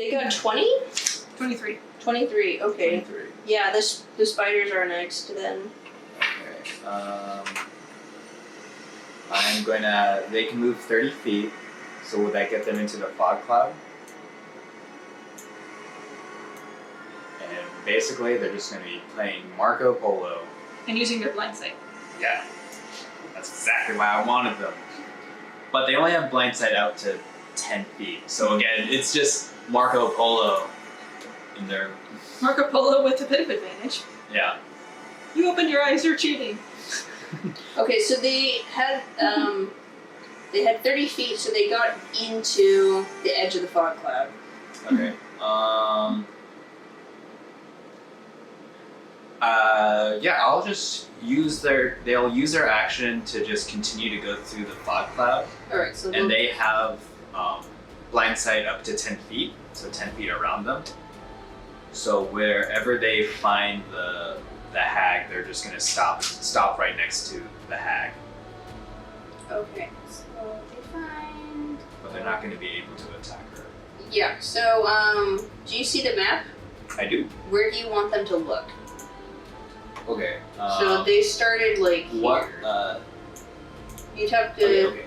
They got 20? 23. 23, okay. 23. Yeah, the spiders are next to them. Okay. I'm going to... They can move 30 feet. So would that get them into the fog cloud? And basically, they're just going to be playing Marco Polo. And using their blind sight. Yeah. That's exactly why I wanted them. But they only have blind sight out to 10 feet. So again, it's just Marco Polo in their... Marco Polo with a bit of advantage. Yeah. You opened your eyes, you're cheating. Okay, so they had 30 feet, so they got into the edge of the fog cloud. Okay. Yeah, I'll just use they'll use their action to just continue to go through the fog cloud. Alright, so And they have blind sight up to 10 feet, so 10 feet around them. So wherever they find the hag, they're just gonna stop right next to the hag. Okay, so they find... But they're not gonna be able to attack her. Yeah, so, do you see the map? I do. Where do you want them to look? Okay. So they started, like, here. What? You'd have to... Okay.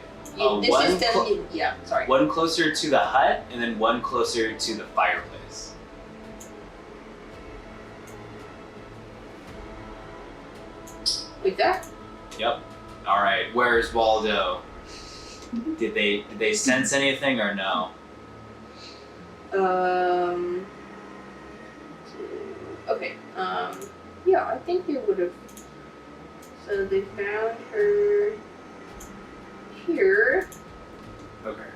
This One is them... yeah, sorry. One closer to the hut, and then one closer to the fireplace. Like that? Yep. All right. Where's Waldo? Did they sense anything or no? Okay. Yeah, I think they would have. So they found her here. Okay.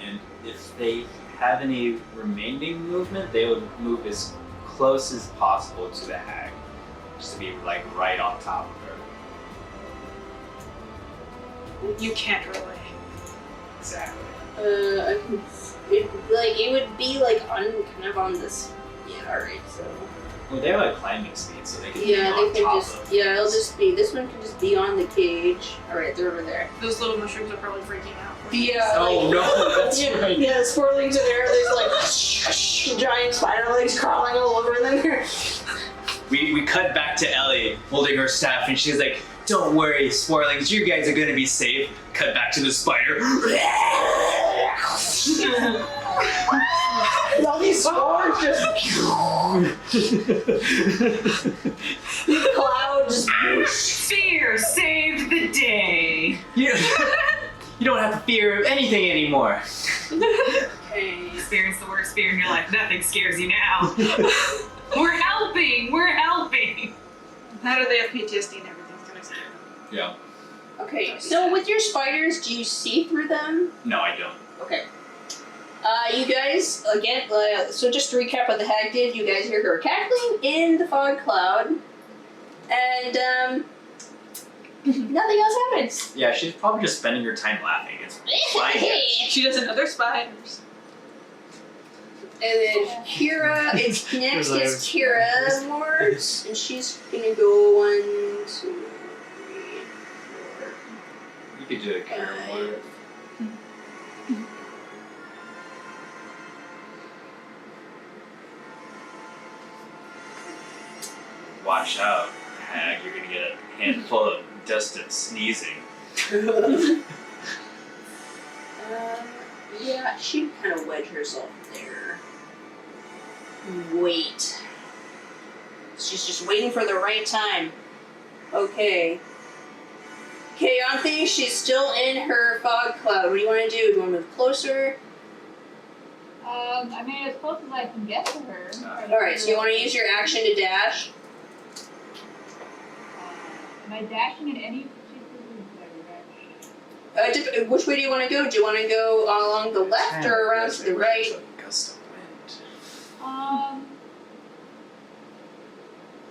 And if they have any remaining movement, they would move as close as possible to the hag, just to be like right on top of her. You can't relay. Exactly. I can. It would be like kind of on this. Yeah. All right. So. Well, they have like climbing speed, so they can Yeah, be on they can top just. of. Yeah, it'll just be. This one can just be on the cage. All right, they're over there. Those little mushrooms are probably freaking out. Yeah. Oh no, that's yeah, right. Yeah, the swirlings in there. There's like giant spider legs crawling all over them. We cut back to Ellie holding her staff, and she's like, "Don't worry, Sporlings, you guys are gonna be safe." Cut back to the spider. And all these spores just clouds. Fear saved the day. You don't have to fear anything anymore. Okay. Experience the worst fear in your life. Nothing scares you now. We're helping. We're helping. How do they have PTSD and everything's gonna scare them? Yeah. Okay. So with your spiders, do you see through them? No, I don't. Okay. You guys, again, so just to recap what the hag did, you guys hear her cackling in the fog cloud, and, nothing else happens. Yeah, she's probably just spending her time laughing. It's fine. She doesn't know they're spiders. And then Kira, it's next is Kira Morse, and she's gonna go 1, 2, 3, 4. You could do a cure one. Watch out, hag. You're gonna get a handful of dust and sneezing. Yeah, she'd kind of wedge herself there. Wait. She's just waiting for the right time. Okay. Keyanthi, she's still in her fog cloud. What do you want to do? Do you want to move closer? I mean, as close as I can get to her. Alright, so you want to use your action to dash? Am I dashing in any particular direction? Which way do you want to go? Do you want to go along the left or around to the right? Gust of wind.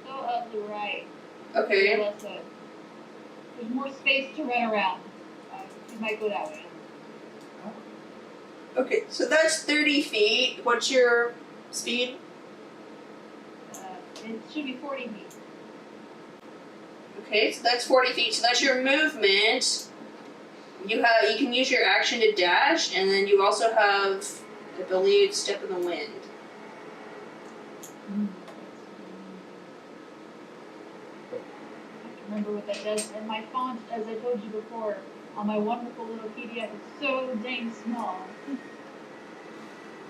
Go up the right. Okay. There's more space to run around. You might go that way. Okay, so that's 30 feet. What's your speed? It should be 40 feet. Okay, so that's 40 feet. So that's your movement. You can use your action to dash, and then you also have I believe Step in the Wind. Remember what that does. And my font, as I told you before, on my wonderful little PDF is so dang small.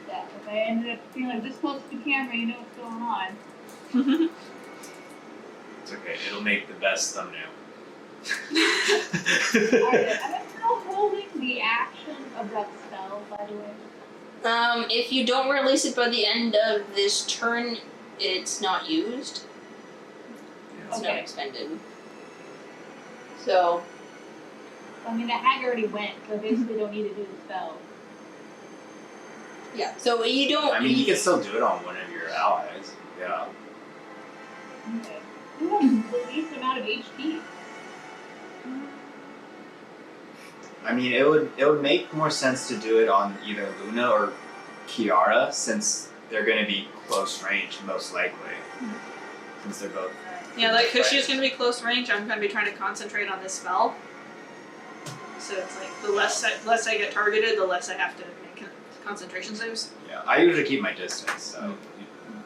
That if I ended up being like this close to the camera, you know what's going on. It's okay. It'll make the best thumbnail. Alright, am I still holding the action of that spell, by the way? If you don't release it by the end of this turn, it's not used. It's not Okay. expended. So, I mean, the hag already went, so I basically don't need to do the spell. yeah. So you don't. I mean, you can still do it on one of your allies. Yeah. Okay. Who has the least amount of HP? I mean, it would make more sense to do it on either Luna or Ciara, since they're going to be close range most likely, since they're both. Yeah, like, because she's going to be close range, I'm going to be trying to concentrate on this spell. So it's like, the less I get targeted, the less I have to make concentration saves. Yeah, I usually keep my distance, so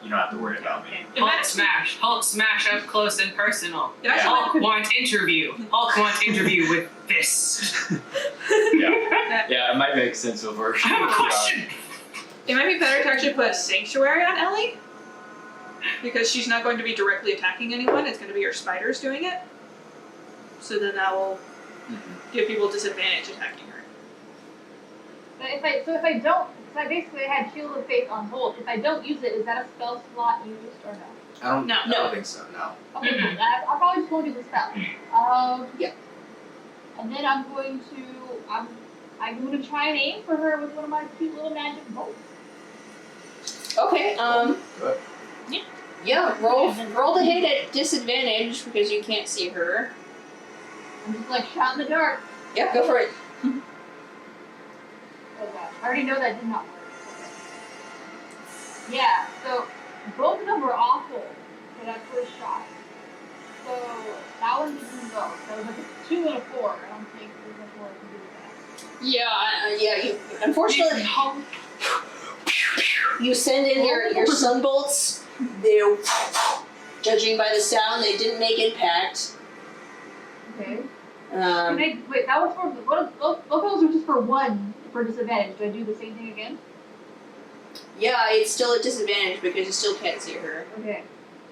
you don't have to worry about me. Hulk smash. Hulk smash up close and personal. It actually Hulk wants interview. Hulk wants interview with fist. Yeah, it might make sense if we're. I have a question. It might be better to actually put Sanctuary on Ellie, because she's not going to be directly attacking anyone, it's going to be her spiders doing it. So then that will give people disadvantage attacking her. But if I don't, because I basically had Shield of Faith on hold. If I don't use it, is that a spell slot used or no? I No. don't think so. No. Okay, cool. I'll probably just go and do the spell. Yeah. And then I'm going to try and aim for her with one of my cute little magic bolts. Okay. Good. Yeah. Roll the hit at disadvantage because you can't see her. I'm just like shot in the dark. Yeah. Go for it. Oh gosh, I already know that did not work. Okay. Yeah, so both of them were awful for that first shot. So that one didn't go. So it was like a 2 and a 4. I don't think there's much more I can do with that. Yeah. You unfortunately you send in your sunbolts. They, judging by the sound, they didn't make impact. Okay. Wait, that was for both of those were just for one for disadvantage. Do I do the same thing again? Yeah, it's still a disadvantage because you still can't see her. Okay.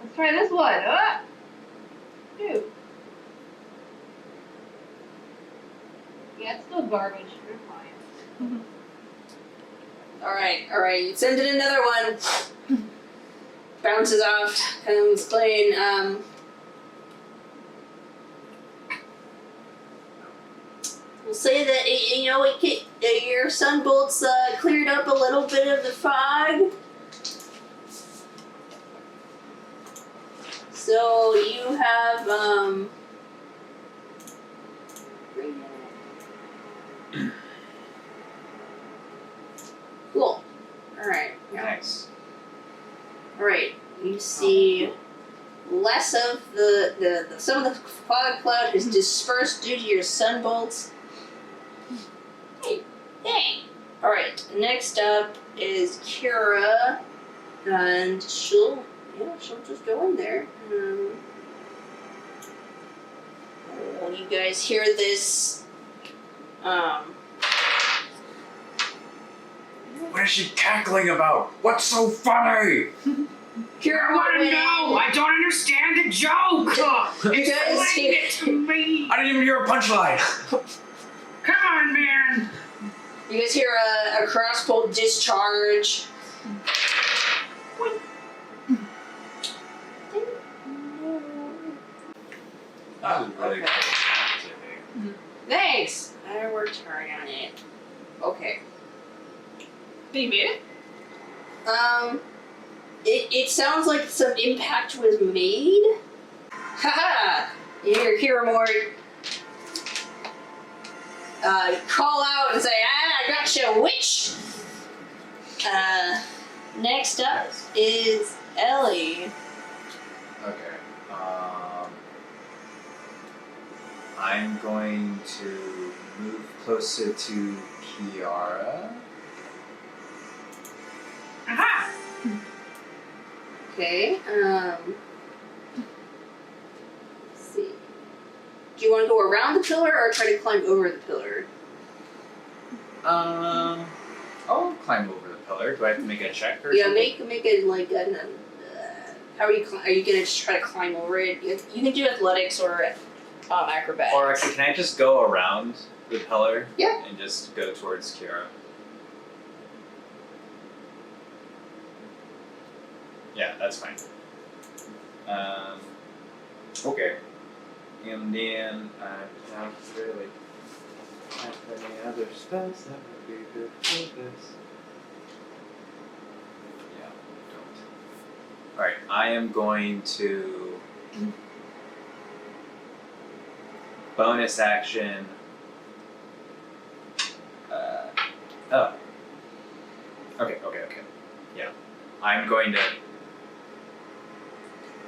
Let's try this one. 2. Yeah, it's still garbage. You're fine. Alright. You send in another one. Bounces off, comes playing, we'll say that, your sunbolts, cleared up a little bit of the fog. So you have, cool. Alright. Yeah. Nice. Alright. You see less of some of the fog cloud has dispersed due to your sunbolts. Hey, dang. Alright, next up is Ciara, and she'll just go in there. You guys hear this, What is she cackling about? What's so funny? Ciara I want to went know. in. I don't understand the joke. Explain it to me. I didn't even hear a punchline. Come on, man. You guys hear a crossbow discharge. That was really Okay. cool. Thanks! I worked hard on it. Okay. You made it? It sounds like some impact was made. Haha! You hear Kiramort call out and say, I gotcha, witch! Next up is Ellie. Okay. I'm going to move closer to Ciara. Okay. Let's see. Do you want to go around the pillar or try to climb over the pillar? I'll climb over the pillar. Do I have to make a check or Yeah, something? make it like a. How are you? Are you gonna just try to climb over it? You can do athletics or acrobatics. Or actually, can I just go around the pillar? Yeah. And just go towards Ciara? Yeah, that's fine. Okay. And then I don't really have any other spells that would be good for this. Yeah, don't. Alright, I am going to bonus action. Oh. Okay. Yeah. I'm going to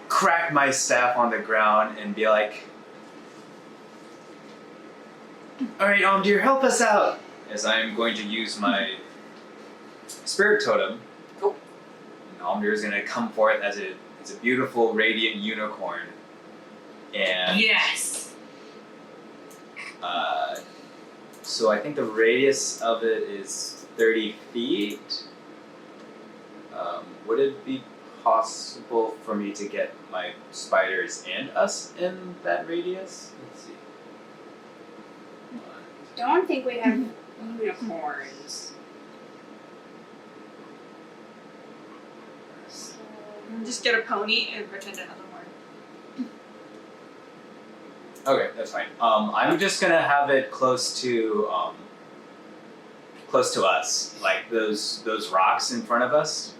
crack my staff on the ground and be like, alright, Deer, help us out! As I am going to use my spirit totem. Cool. And Almdir is going to come forth as a beautiful, radiant unicorn. And Yes. So I think the radius of it is 30 feet. Would it be possible for me to get my spiders and us in that radius? Let's see. Don't think we have unicorns. So, Just get a pony and pretend to have a horn. Okay, that's fine. I'm just gonna have it close to us, like those rocks in front of us.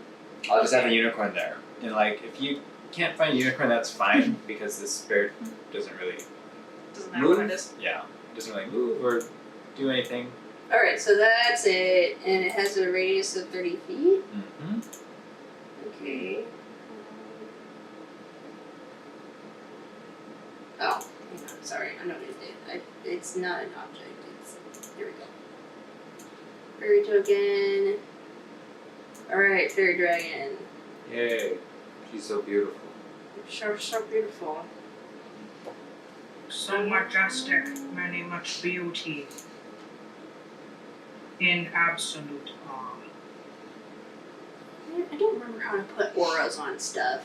I'll just have a unicorn there, and like if you can't find a unicorn, that's fine because this spirit doesn't really Doesn't matter what it is. Yeah, it doesn't really move or do anything. Alright, so that's it. And it has a radius of 30 feet. Mm-hmm. Okay. Oh, hang on. Sorry, I know what it did. It's not an object. Here we go. Fairy token. Alright, fairy dragon. Yay, she's so beautiful. So beautiful. So majestic, many much beauty. In absolute awe. I don't remember how to put auras on stuff.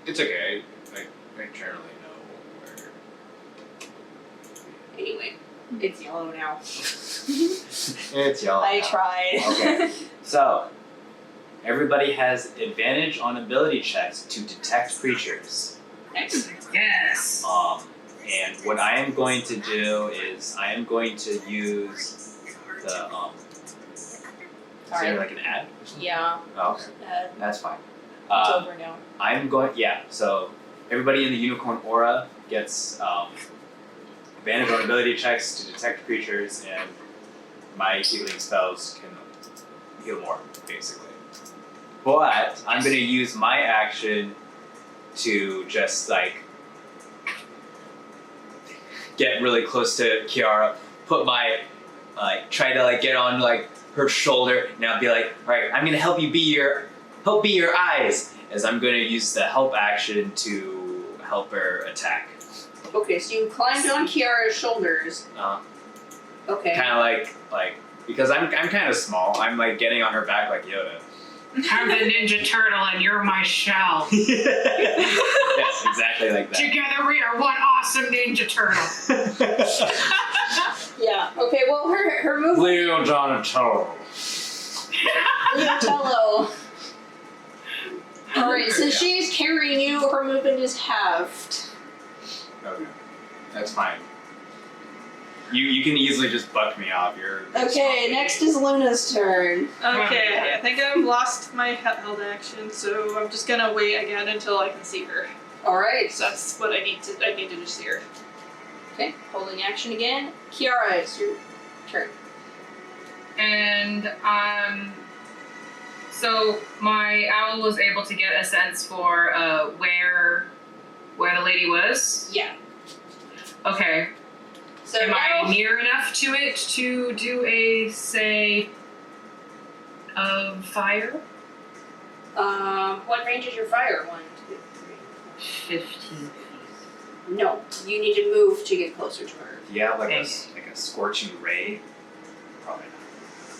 It's okay. I generally know where. Anyway, it's yellow now. It's yellow. I now. tried. Okay. So, everybody has advantage on ability checks to detect creatures. Excellent. Yes. And what I am going to do is I am going to use the Is Sorry. there like an ad? Or something? Yeah. Oh, okay. That's fine. It's over now. I'm going. Yeah. So everybody in the unicorn aura gets advantage on ability checks to detect creatures, and my healing spells can heal more, basically. But I'm going to use my action to just like get really close to Ciara, put my try to like get on like her shoulder, and I'll be like, all right, I'm going to help be your eyes, as I'm going to use the help action to help her attack. Okay, so you climbed on Kiara's shoulders. Okay. Kind of like because I'm kind of small. I'm like getting on her back like Yoda. I'm the Ninja Turtle and you're my shell. Yes, exactly like that. Together we are one awesome Ninja Turtle. Yeah. Okay. Well, her movement. Leo Donatello. Leotello. All right. Since she's carrying you, her movement is halved. Okay, that's fine. You can easily just buck me off. You're Okay. Next is Luna's turn. Okay, I think I've lost my held action, so I'm just gonna wait again until I can see her. All right. So that's what I need to just see her. Okay. Holding action again. Ciara, it's your turn. And so my owl was able to get a sense for where the lady was. Yeah. Okay. So Am now, I near enough to it to do a say of fire? What range is your fire? 1, 2, 3. 15 feet. No, you need to move to get closer to her. Do you have like Okay. a scorching ray? Probably not.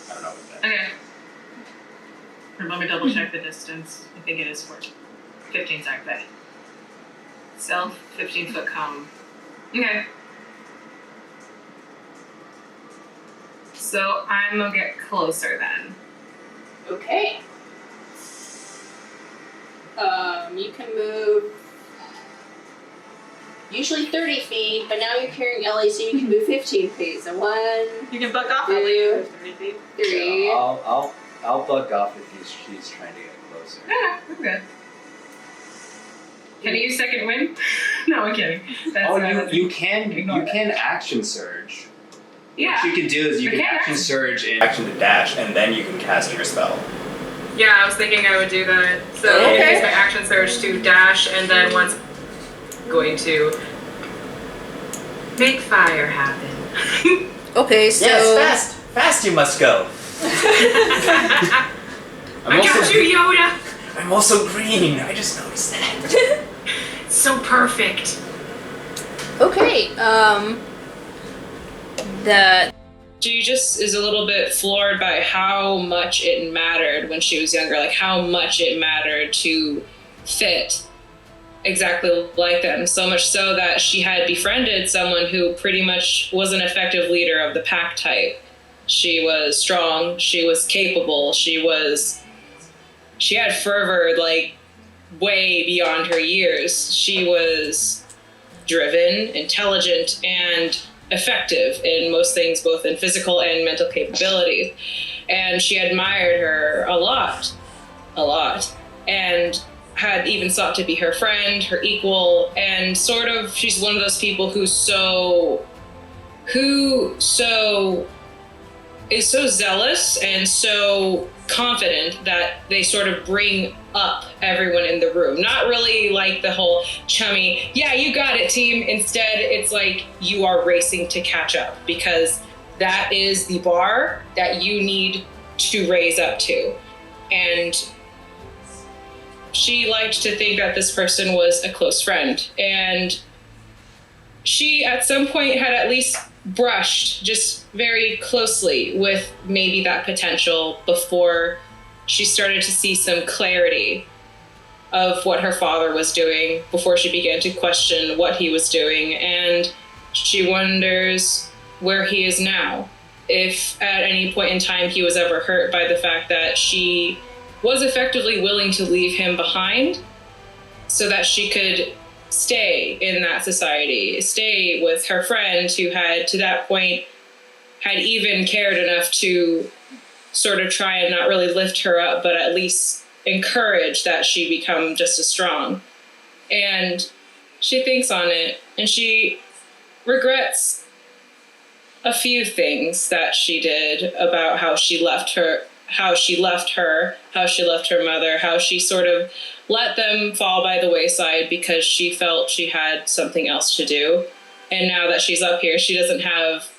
I don't know what that. Okay. Let me double check the distance. I think it is 15 exactly. Self, 15 foot cone. Okay. So I'm gonna get closer then. Okay. You can move usually 30 feet, but now you're carrying Ellie, so you can move 15 feet. So 1, You can buck off. 2, 30 feet. 3. Yeah, I'll bug off if she's trying to get closer. Yeah, I'm good. Can I use second wind? No, I'm kidding. That's You can action surge. Yeah. What you can do is you can action surge and action to dash, and then you can cast your spell. Yeah, I was thinking I would do that. So Okay. use my action surge to dash, and then once going to make fire happen. Okay, so fast you must go. I got you, Yoda. I'm also green. I just noticed that. So perfect. okay. That She just is a little bit floored by how much it mattered when she was younger, like how much it mattered to fit exactly like them. So much so that she had befriended someone who pretty much was an effective leader of the pack type. She was strong, she was capable, she had fervor like way beyond her years. She was driven, intelligent, and effective in most things, both in physical and mental capability. And she admired her a lot, and had even sought to be her friend, her equal, and sort of she's one of those people who is so zealous and so confident that they sort of bring up everyone in the room. Not really like the whole chummy, yeah, you got it, team. Instead, it's like you are racing to catch up because that is the bar that you need to raise up to. And she liked to think that this person was a close friend. And she, at some point, had at least brushed just very closely with maybe that potential before she started to see some clarity of what her father was doing, before she began to question what he was doing. And she wonders where he is now. If at any point in time he was ever hurt by the fact that she was effectively willing to leave him behind so that she could stay in that society, stay with her friend who had, to that point, had even cared enough to sort of try and not really lift her up, but at least encourage that she become just as strong. And she thinks on it, and she regrets a few things that she did about how she left her mother, how she sort of let them fall by the wayside because she felt she had something else to do. And now that she's up here, she doesn't have,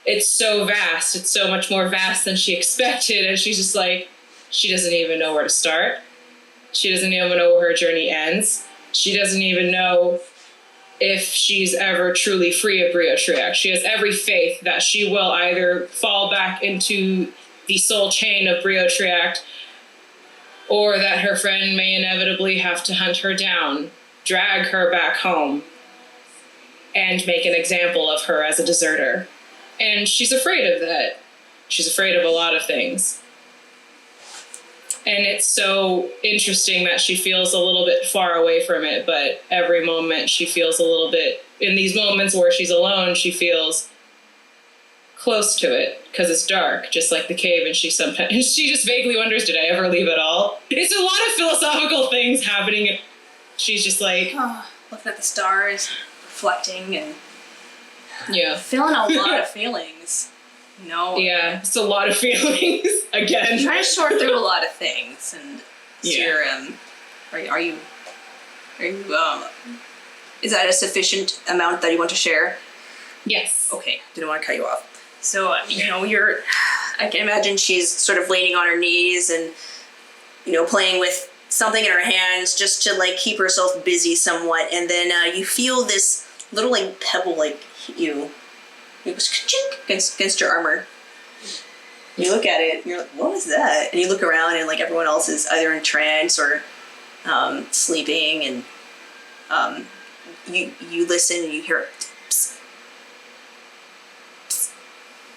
it's so vast, it's so much more vast than she expected. And she's just like, she doesn't even know where to start. She doesn't even know where her journey ends. She doesn't even know if she's ever truly free of Briotriac. She has every faith that she will either fall back into the soul chain of Briotriac, or that her friend may inevitably have to hunt her down, drag her back home, and make an example of her as a deserter. And she's afraid of that. She's afraid of a lot of things. And it's so interesting that she feels a little bit far away from it, but every moment she feels a little bit, in these moments where she's alone, she feels close to it because it's dark, just like the cave, and she just vaguely wonders, did I ever leave at all? It's a lot of philosophical things happening, and she's just like, Looking at the stars, reflecting, and yeah, feeling a lot of feelings. yeah, it's a lot of feelings again. Trying to sort through a lot of things, and Yeah. are you is that a sufficient amount that you want to share? Yes. Okay, didn't want to cut you off. So, I can imagine she's sort of leaning on her knees and, playing with something in her hands just to like keep herself busy somewhat. And then you feel this little like pebble like hit you. It goes against your armor. You look at it and you're like, what was that? And you look around and like everyone else is either in trance or sleeping, and you listen and you hear psst.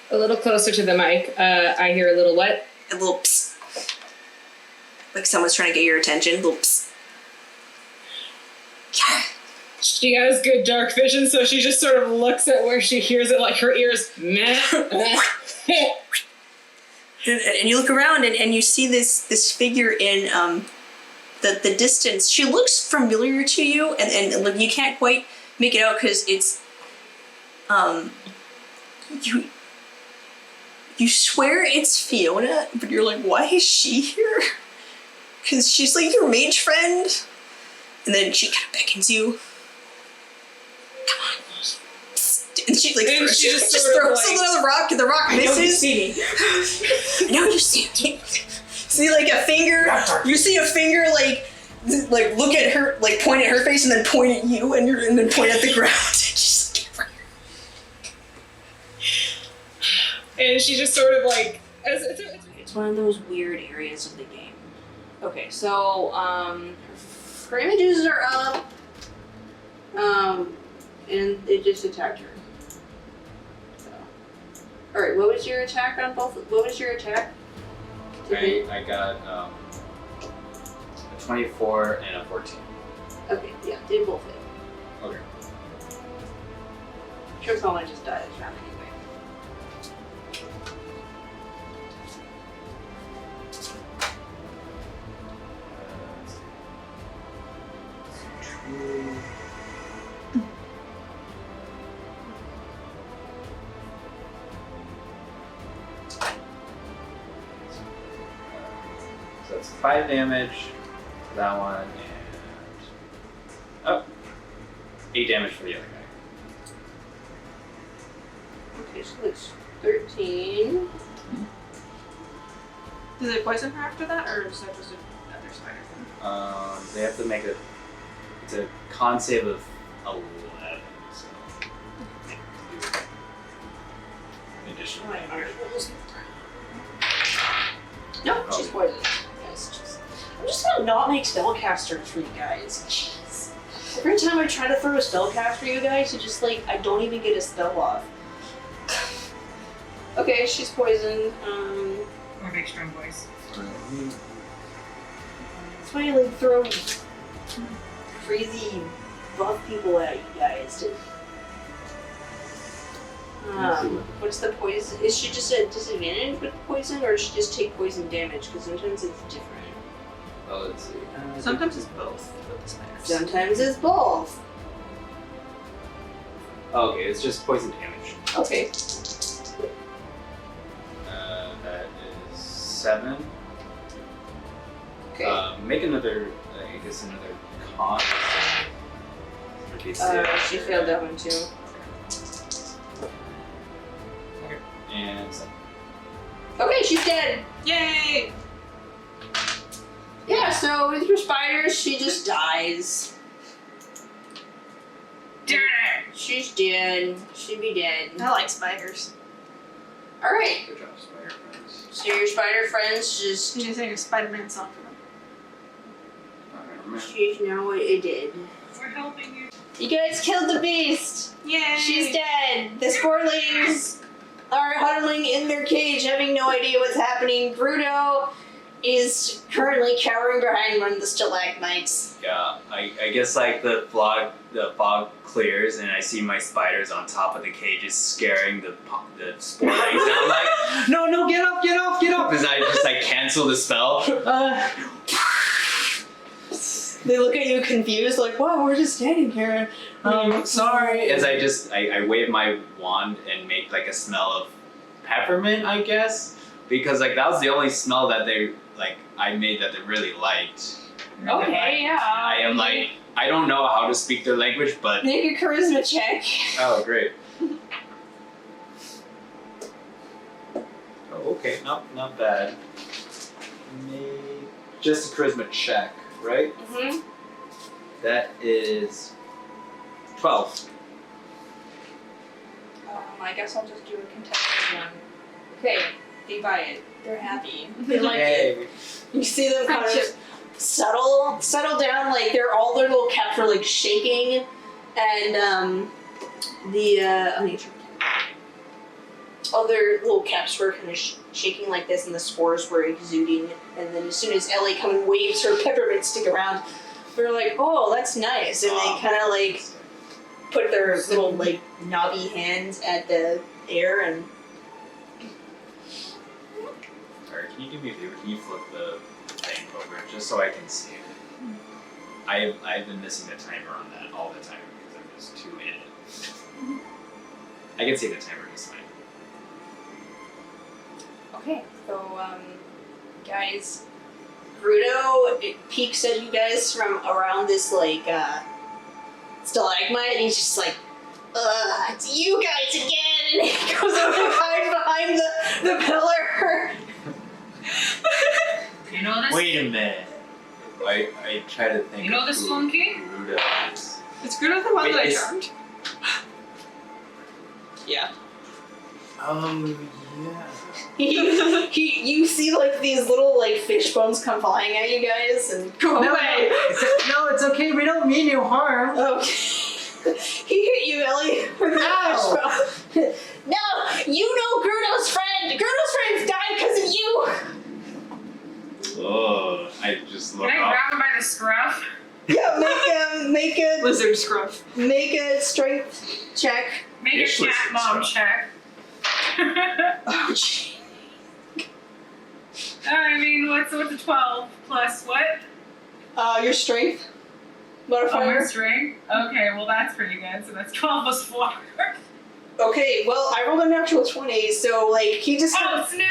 A little closer to the mic. I hear a little what? A little psst. Like someone's trying to get your attention. A little psst. Yeah. She has good dark vision, so she just sort of looks at where she hears it, like her ears. Meh. And you look around and you see this figure in the distance. She looks familiar to you, and like you can't quite make it out because it's you swear it's Fiona, but you're like, why is she here? Because she's like your mage friend, and then she kind of beckons you. Come on. And she like And she just just sort of throws like, something on the rock, and the rock misses. You see me. No, you see me. See like a finger. You see a finger like look at her, like point at her face, and then point at you, and then point at the ground. Just get right. And she just sort of like. It's one of those weird areas of the game. Okay, so her images are up, and it just attacked her. So, all right, what was your attack on both? What was your attack? I got a 24 and a 14. Okay, yeah, they both hit. Okay. Sure, someone just died this round anyway. So it's 5 damage to that one, and 8 damage for the other guy. Okay, so it's 13. Do they poison her after that, or is that just another spider thing? They have to make it's a con save of 11, so additional damage. Nope, she's poisoned. I'm just gonna not make spellcasters for you guys. Jeez. Every time I try to throw a spellcast for you guys, it just like I don't even get a spell off. Okay, she's poisoned. Or big strong voice. That's why I like throw crazy buff people at you guys. What's the poison? Is she just at disadvantage with poison, or does she just take poison damage? Because sometimes it's different. Oh, let's see. Sometimes it's both with the spiders. Sometimes it's both. Okay, it's just poison damage. Okay. That is 7. Okay. Make another, I guess another con. She failed that one too. Okay. And 7. Okay, she's dead. Yay! Yeah, so with your spiders, she just dies. Darn it! She's dead. She'd be dead. I like spiders. Alright, Good job, spider friends. so your spider friends just... Did you sing a Spider-Man song for them? She's now dead. We're helping you. You guys killed the beast! Yay! She's dead! The sportlings are huddling in their cage, having no idea what's happening. Crudo is currently cowering behind one of the stalagmites. Yeah, I guess like the fog clears and I see my spiders on top of the cages scaring the sportlings. And I'm like, no, get up! As I just like cancel the spell. They look at you confused, like, wow, we're just standing here. Sorry. As I wave my wand and make like a smell of peppermint, I guess, because like that was the only smell that I made that they really liked. Okay, yeah. I am like, I don't know how to speak their language, but Make a charisma check. oh great. Oh, okay, not bad. just a charisma check, right? Mm-hmm. That is 12. I guess I'll just do a contested one. Okay, they buy it. They're happy. They like it. Yay. You see them kind of settle down, like all their little caps are like shaking, and all their little caps were kind of shaking like this, and the spores were exuding. And then as soon as Ellie comes and waves her peppermint stick around, they're like, "Oh, that's nice," and they kind of like put their little like knobby hands at the air and. Sorry, can you do me a favor? Can you flip the thing over just so I can see it? I've been missing the timer on that all the time because I'm just too in it. I can see the timer just fine. Okay, so guys, Crudo peeks at you guys from around this like stalagmite, and he's just like, it's you guys again, and he goes over and hides behind the pillar. You know this? Wait a minute. I try to think. You know of this who monkey? Crudo is. Is Crudo the one Wait, that I is- charmed? Yeah. Yeah. You see like these little like fish bones come flying at you guys and go away. No, it's okay. We don't mean you harm. Okay. He hit you, Ellie. With the Ow. fish bone. No, you know Crudo's friend. Crudo's friends died because of you. Oh, I just look Can I up. grab him by the scruff? Yeah, make a Lizard scruff. strength check. Make a Fish cat lizard mom scruff. check. Oh, gee. I mean, what's a 12 plus what? Your strength Oh, modifier. my string? Okay, well that's pretty good. So that's 12 plus 4. Okay, well I rolled a natural 20, so like he just Oh, snap!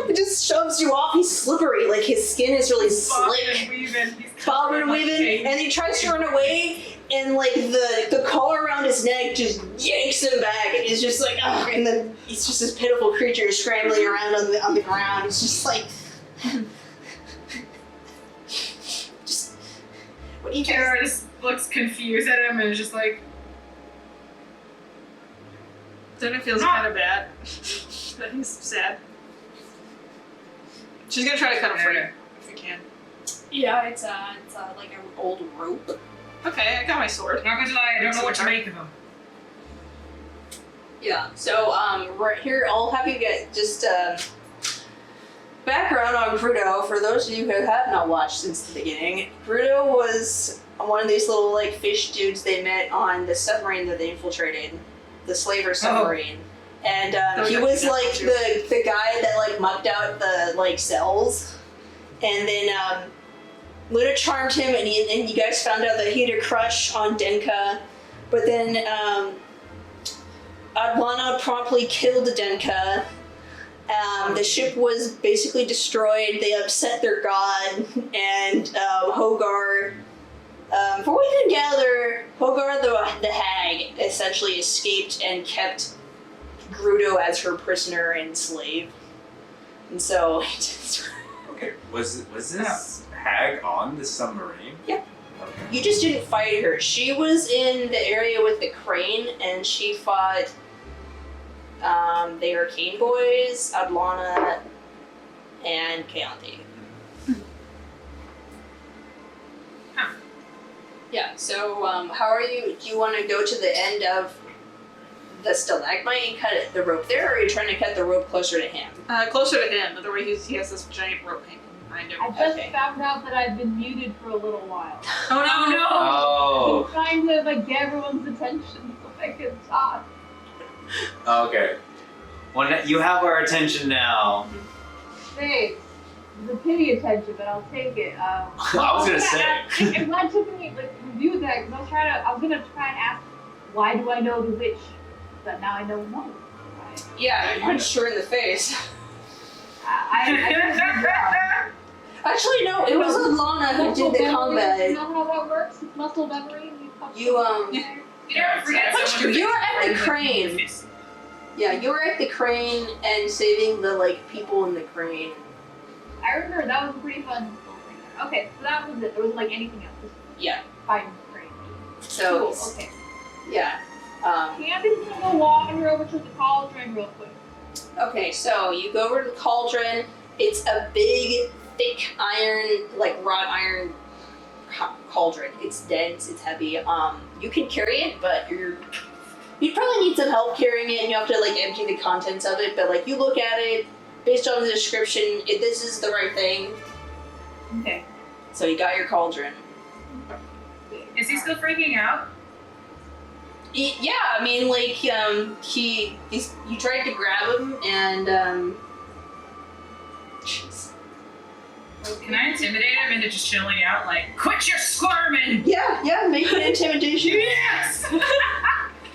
he just shoves you off. He's slippery, like his skin is really Bobbing slick. and weaving. He's Bobbing and like weaving, Jane. and he tries to run away, and like the collar around his neck just yanks him back, and he's just like, ugh, and then he's just this pitiful creature scrambling around on the ground. It's just like, just what do you guys? Ciara just looks confused at him and is just like, Then it feels kind of bad. But he's sad. She's gonna try to cut him free if we can. Yeah, it's like an old rope. Okay, I got my sword. not gonna lie, I don't know what to make of him. Yeah. So right here, I'll have you get just background on Crudo for those of you who have not watched since the beginning. Crudo was one of these little like fish dudes they met on the submarine that they infiltrated, the slaver submarine. And he was like the guy that like mucked out the like cells, and then Luna charmed him, and you guys found out that he had a crush on Denka, but then Adlana promptly killed Denka. The ship was basically destroyed. They upset their god, and Hogar. From what we can gather, Hogar the hag essentially escaped and kept Crudo as her prisoner and slave. And so, Okay, was this hag on the submarine? Yeah. Okay. you just didn't fight her. She was in the area with the crane, and she fought the Arcane Boys, Adlana, and Keyanthi. Yeah, so how are you? Do you want to go to the end of the stalagmite and cut the rope there, or are you trying to cut the rope closer to him? Closer to him, the way he has this giant rope hanging behind him. I just Okay. found out that I've been muted for a little while. Oh no! Oh. I'm trying to like get everyone's attention so I can talk. Okay. Well, you have our attention now. Thanks. It's a pity attention, but I'll take it. I was gonna say. I'm glad Tiffany like reviewed that because I was gonna try and ask, why do I know the witch? But now I know no. Right? Yeah, you punched her in the face. I Actually, no, it was Adlana who did the You combat. know how that works? It's muscle memory. You You never forget someone You were at the crane. Yeah, you were at the crane and saving the like people in the crane. I remember that was a pretty fun thing. Okay, so that was it. There wasn't like anything else. Just Yeah. fighting crazy. So Cool. it's- Okay. yeah. Keyanthe's gonna go wander over to the cauldron real quick. Okay, so you go over to the cauldron. It's a big, thick iron, like wrought iron cauldron. It's dense. It's heavy. You can carry it, but you probably need some help carrying it, and you have to like empty the contents of it. But like you look at it, based on the description, this is the right thing. Okay. So you got your cauldron. Is he still freaking out? Yeah, I mean, like, you tried to grab him, and, jeez. Can I intimidate him into just chilling out? Like, quit your squirming! Yeah, make an intimidation. Yes!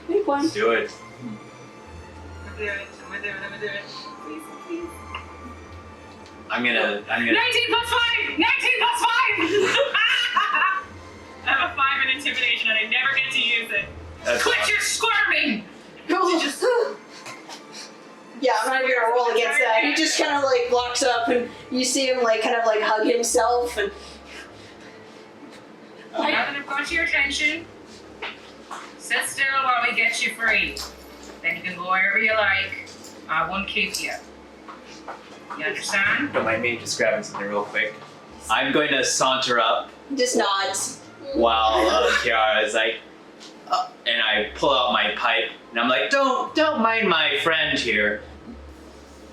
Make one. Do it. I'm gonna do it. Please, please. I'm gonna 19 plus 5! 19 plus 5! I have a 5 in intimidation and I never get to use it. That's Quit awesome. your squirming! Yeah, I'm not even gonna roll against that. He just kind of, like, locks up, and you see him, like, kind of, like, hug himself, and... Now that I've got your attention, sit still while we get you free. Then you can go wherever you like. I won't keep you. You understand? Don't mind me just grabbing something real quick. I'm going to saunter up Just nods. while Ciara is like, and I pull out my pipe, and I'm like, don't mind my friend here.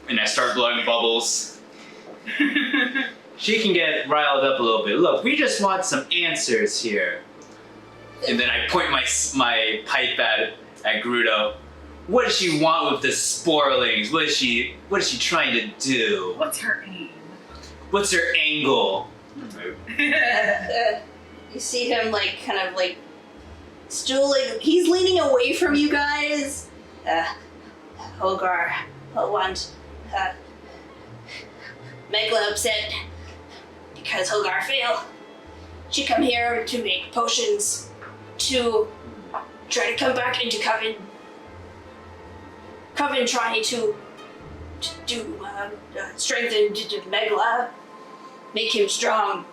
And I start blowing bubbles. She can get riled up a little bit. Look, we just want some answers here. And then I point my pipe at Crudo. What does she want with the sporelings? What is she trying to do? What's her aim? What's her angle? You see him, like, kind of, like, still, like, he's leaning away from you guys. Hogar, want Megla upset because Hogar failed. She come here to make potions to try to come back into Coven. Coven trying to do strengthen Megla, make him strong.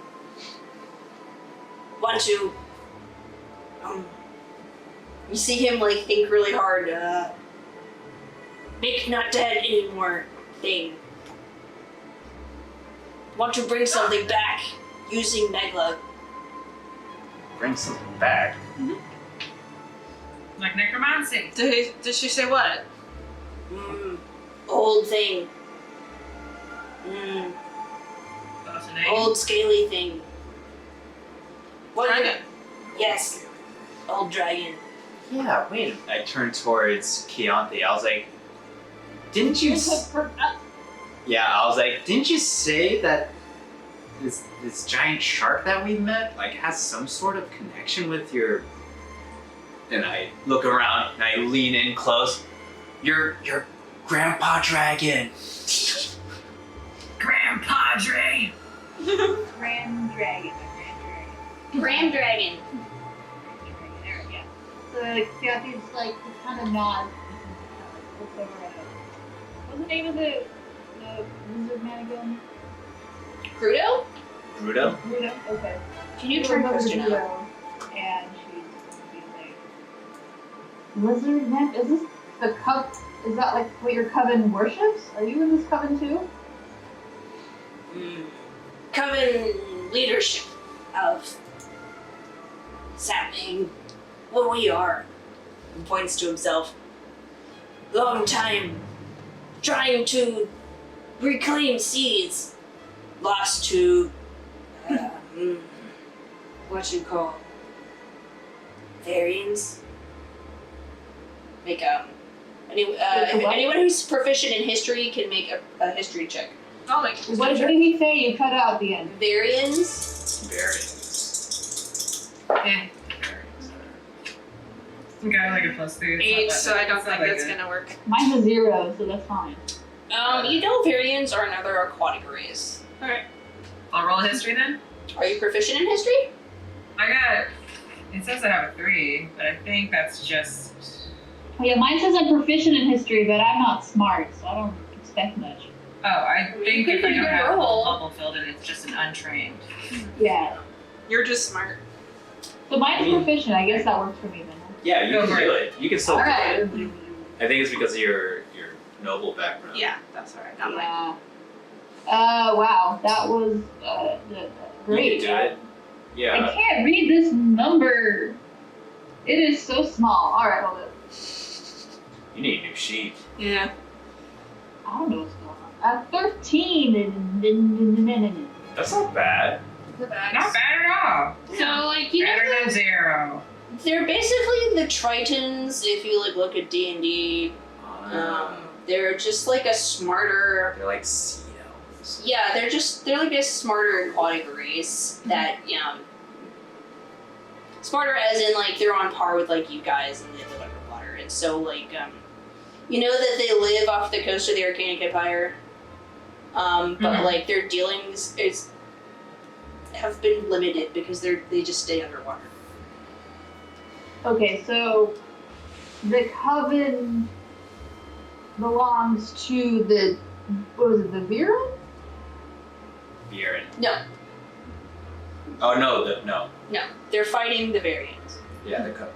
Want to you see him like think really hard. Make not dead anymore thing. Want to bring something back using Megla. Bring something back. Like necromancy. Did she say what? Old thing. Fascinating. Old scaly thing. What? Dragon. Yes. Old dragon. Yeah, wait. I turned towards Keyanthi. I was like, didn't you? Yeah, I was like, didn't you say that this giant shark that we met like has some sort of connection with your? And I look around and I lean in close. Your grandpa dragon. Grandpadre! Grand dragon. Grand dragon. There, yeah. So Keyanthe's like just kind of nods. Looks over at him. What's the name of the lizard man again? Crudo? Crudo? Crudo? Okay. Can you She turn goes over to Christian up? Crudo, and she's like, lizard man? Is this the cup? Is that like what your coven worships? Are you in this coven too? Coven leadership of something. What we are. He points to himself. Long time trying to reclaim seeds lost to what you call variants. Make anyone who's proficient in history can make a history check. Oh, like What did he say? You cut out at the end. Variants. Variants. Eh. We got like a +3. 8, so I don't think that's gonna work. Mine's a 0, so that's fine. You know variants are another aquatic race. Alright. I'll roll a history then. Are you proficient in history? It says I have a 3, but I think that's just. Oh, yeah, mine says I'm proficient in history, but I'm not smart, so I don't expect much. I think if you pretty don't good have a roll. bubble filled and it's just an untrained. Yeah. You're just smart. So mine's proficient. I guess that works for me then. Yeah, you Go can for do it. You can still do Alright. it. I think it's because of your noble background. Yeah, that's where I got mine. Yeah. Wow. That was great. You can do it. I Yeah. can't read this number. It is so small. Alright, hold it. You need a new sheet. Yeah. I don't know what's going on. 13. That's not bad. Not bad at all. So, like, you know, Better than 0. they're basically the Tritons. If you like look at D&D, they're just like a smarter. They're like sea elves. Yeah, they're like a smarter aquatic race that smarter as in like they're on par with like you guys and they live underwater. And so like you know that they live off the coast of the Arcanic Empire, but like their dealings have been limited because they just stay underwater. Okay, so the coven belongs to the the Viren? Viren. No, Oh no, no. they're fighting the Variants. Yeah, the cup.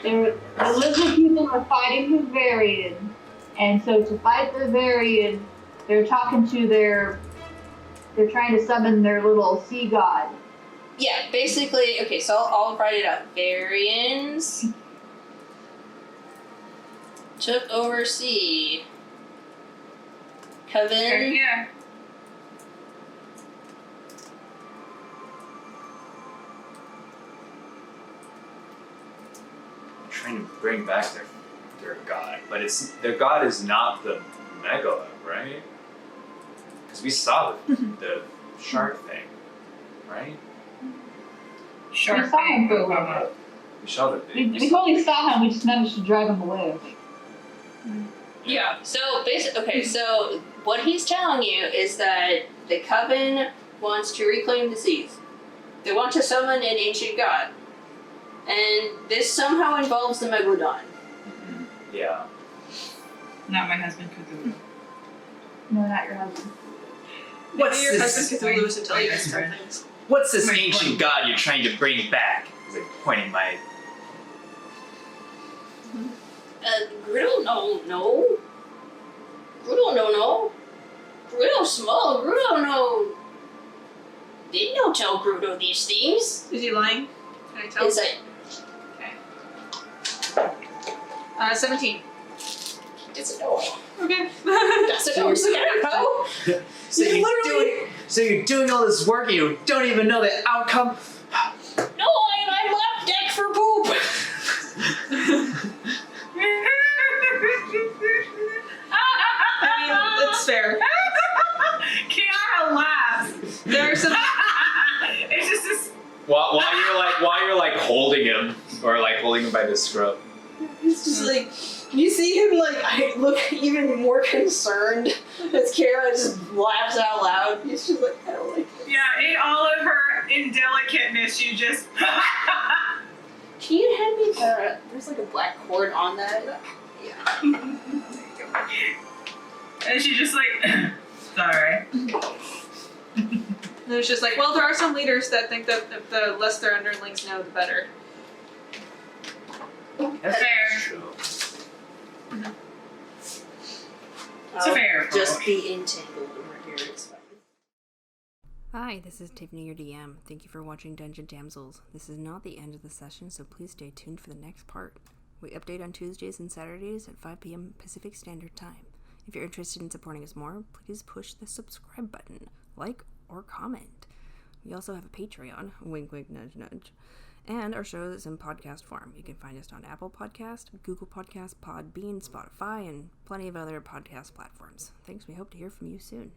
The lizard people are fighting the Varian, and so to fight the Varian, they're talking to they're trying to summon their little sea god. Yeah, basically. Okay, so I'll write it out. Varians took over sea. Coven. Yeah. Trying to bring back their god, but their god is not the Megala, right? Because we saw the shark thing, right? Shark We saw him thing. for a little bit. We saw the We totally saw him, we just managed to drive him away, I think. Yeah. So okay. So what he's telling you is that the Coven wants to reclaim the seas. They want to summon an ancient god, and this somehow involves the Megalodon. Yeah. Not my husband Cthulhu. No, not your husband. What's your this? husband Cthulhu is to tell you My some friend. things. What's this My ancient point. god you're trying to bring back? He's like pointing my. Crudo, no. Crudo, no. Crudo small. Crudo, no. Didn't no tell Crudo these things. Is he lying? Can I tell? It's like 17. it's a no. Okay. That's a no. It's a no. So You're you're doing all this work and you don't even know the outcome. No, I'm left deck for poop. I mean, that's fair. Kiara laughs. There are some. It's just this. While you're like holding him or like holding him by the scruff. It's just like you see him like I look even more concerned as Ciara just laughs out loud. He's just like I don't like this. Yeah, in all of her indelicateness, you just. Can you hand me there's like a black cord on that? Yeah. And she just like. Sorry. And it's just like, well, there are some leaders that think that if the less their underlings know, the better. That's Fair. true. It's a fair approach. Just be entangled over here. It's fine. Hi, this is Tiffany, your DM. Thank you for watching Dungeon Damsels. This is not the end of the session, so please stay tuned for the next part. We update on Tuesdays and Saturdays at 5 p.m. Pacific Standard Time. If you're interested in supporting us more, please push the subscribe button, like, or comment. We also have a Patreon, wink wink nudge nudge, and our show is in podcast form. You can find us on Apple Podcast, Google Podcast, Podbean, Spotify, and plenty of other podcast platforms. Thanks, we hope to hear from you soon.